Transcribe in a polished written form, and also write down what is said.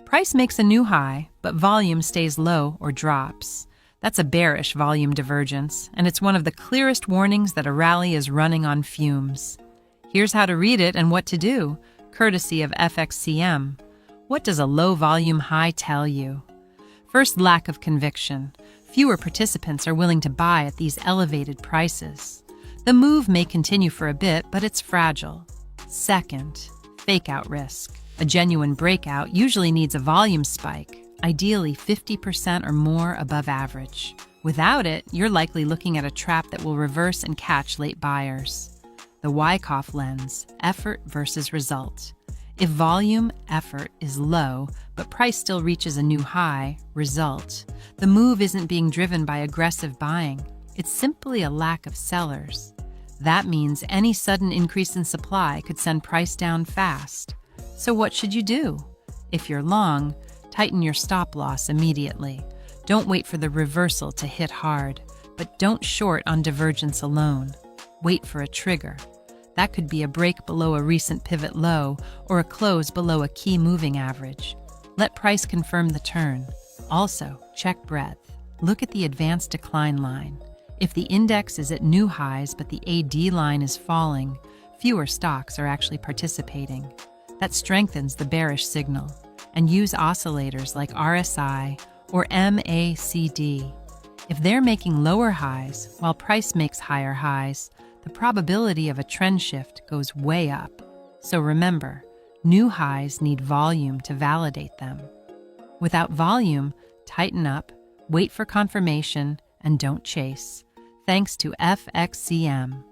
Price makes a new high, but volume stays low or drops. That's a bearish volume divergence, and it's one of the clearest warnings that a rally is running on fumes. Here's how to read it and what to do, courtesy of FXCM. What does a low volume high tell you? First, lack of conviction. Fewer participants are willing to buy at these elevated prices. The move may continue for a bit, but it's fragile. Second, fake out risk. A genuine breakout usually needs a volume spike, ideally 50% or more above average. Without it, you're likely looking at a trap that will reverse and catch late buyers. The Wyckoff lens, effort versus result. If volume, effort is low, but price still reaches a new high, result, the move isn't being driven by aggressive buying. It's simply a lack of sellers. That means any sudden increase in supply could send price down fast. So what should you do? If you're long, tighten your stop loss immediately. Don't wait for the reversal to hit hard, but don't short on divergence alone. Wait for a trigger. That could be a break below a recent pivot low or a close below a key moving average. Let price confirm the turn. Also, check breadth. Look at the advanced decline line. If the index is at new highs but the AD line is falling, fewer stocks are actually participating. That strengthens the bearish signal. And use oscillators like RSI or MACD. If they're making lower highs while price makes higher highs, the probability of a trend shift goes way up. So remember, new highs need volume to validate them. Without volume, tighten up, wait for confirmation, and don't chase. Thanks to FXCM.